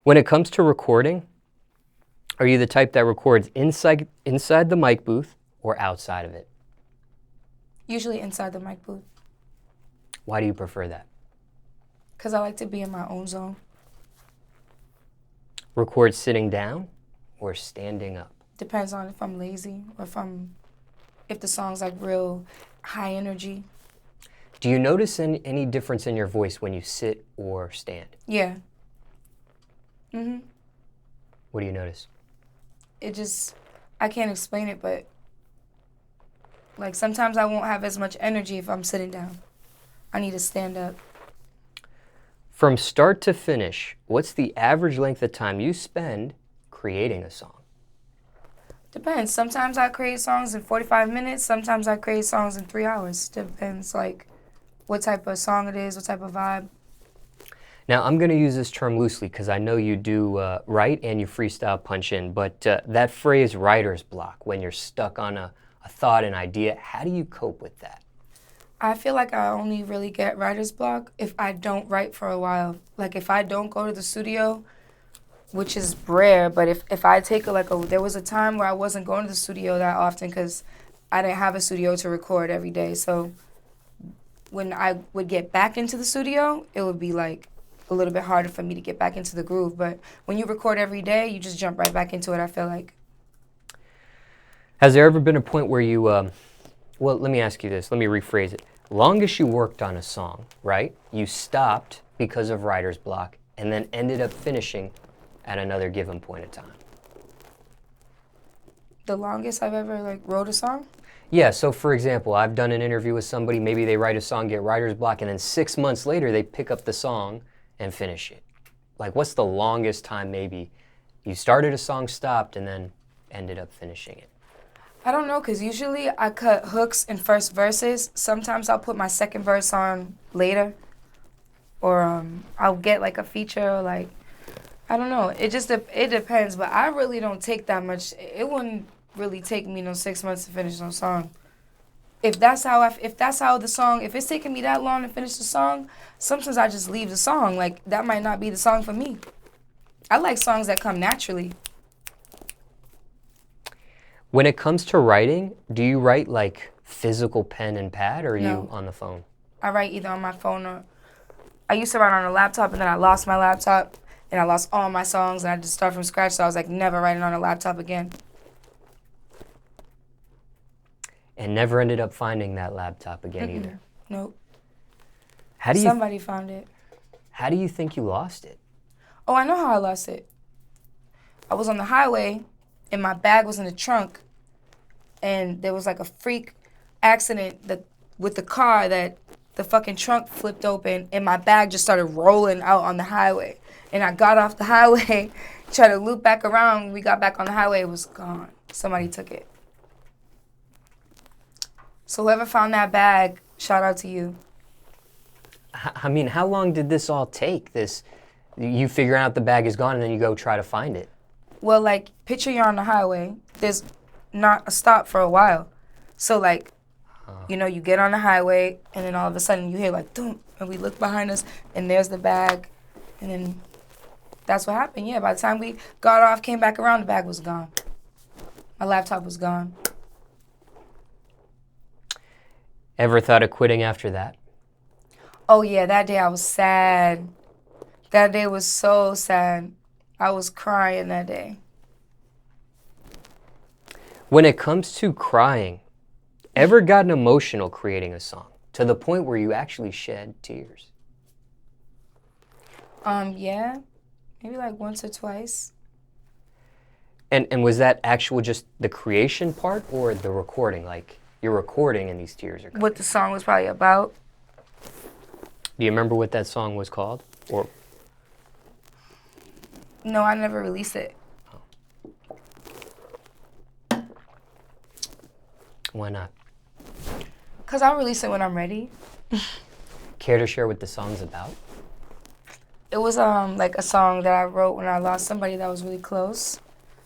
When it comes to recording, are you the type that records inside the mic booth or outside of it? Usually inside the mic booth. Why do you prefer that? Because I like to be in my own zone. Record sitting down or standing up? Depends on if I'm lazy or if the song's like real high energy. Do you notice any difference in your voice when you sit or stand? Yeah. What do you notice? I can't explain it, but like sometimes I won't have as much energy if I'm sitting down. I need to stand up. From start to finish, what's the average length of time you spend creating a song? Depends. Sometimes I create songs in 45 minutes. Sometimes I create songs in 3 hours. Depends like what type of song it is, what type of vibe. Now, I'm going to use this term loosely because I know you do write and you freestyle punch in, but that phrase writer's block, when you're stuck on a thought, an idea, how do you cope with that? I feel like I only really get writer's block if I don't write for a while. Like if I don't go to the studio, which is rare, but if I take there was a time where I wasn't going to the studio that often because I didn't have a studio to record every day. So when I would get back into the studio, it would be like a little bit harder for me to get back into the groove. But when you record every day, you just jump right back into it, I feel like. Has there ever been a point where you, well, let me ask you this, let me rephrase it. Longest you worked on a song, right? You stopped because of writer's block and then ended up finishing at another given point in time. The longest I've ever wrote a song? Yeah, so for example, I've done an interview with somebody, maybe they write a song, get writer's block, and then 6 months later they pick up the song and finish it. Like what's the longest time maybe you started a song, stopped, and then ended up finishing it? I don't know, because usually I cut hooks in first verses. Sometimes I'll put my second verse on later. Or I'll get like a feature, like, I don't know. It depends, but I really don't take that much. It wouldn't really take me 6 months to finish no song. If it's taking me that long to finish the song, sometimes I just leave the song. Like, that might not be the song for me. I like songs that come naturally. When it comes to writing, do you write like physical pen and pad or are No. you on the phone? I write either on my phone or I used to write on a laptop, and then I lost my laptop and I lost all my songs and I had to start from scratch, so I was like never writing on a laptop again. And never ended up finding that laptop again either? Nope. How do you Somebody found it. How do you think you lost it? Oh, I know how I lost it. I was on the highway and my bag was in the trunk, and there was like a freak accident with the car that the fucking trunk flipped open and my bag just started rolling out on the highway. And I got off the highway, tried to loop back around. When we got back on the highway, it was gone. Somebody took it. So whoever found that bag, shout out to you. I mean, how long did this all take? You figure out the bag is gone and then you go try to find it. Well, like, picture you're on the highway. There's not a stop for a while. So, like, you get on the highway, and then all of a sudden you hear, like, thump, and we look behind us, and there's the bag. And then that's what happened. Yeah, by the time we got off, came back around, the bag was gone. My laptop was gone. Ever thought of quitting after that? Oh, yeah, that day I was sad. That day was so sad. I was crying that day. When it comes to crying, ever gotten emotional creating a song to the point where you actually shed tears? Yeah, maybe like once or twice. And was that actual just the creation part or the recording? Like you're recording and these tears are coming? What the song was probably about. Do you remember what that song was called? Or no, I never released it. Why not? Because I'll release it when I'm ready. Care to share what the song's about? It was like a song that I wrote when I lost somebody that was really close.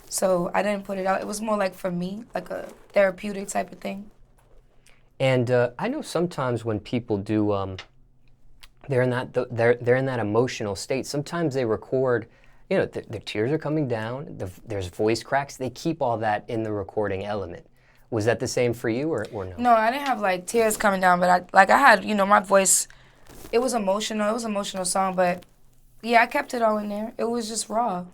So I didn't put it out. It was more like for me, like a therapeutic type of thing. And I know sometimes when people do, they're in that emotional state. Sometimes they record, you know, the tears are coming down, there's voice cracks. They keep all that in the recording element. Was that the same for you or no? No, I didn't have like tears coming down, but I had, you know, my voice, it was emotional. It was an emotional song, but yeah, I kept it all in there. It was just raw.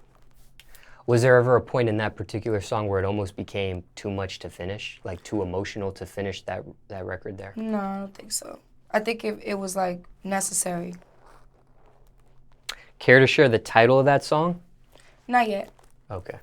Was there ever a point in that particular song where it almost became too much to finish, like too emotional to finish that record there? No, I don't think so. I think it was like necessary. Care to share the title of that song? Not yet. Okay.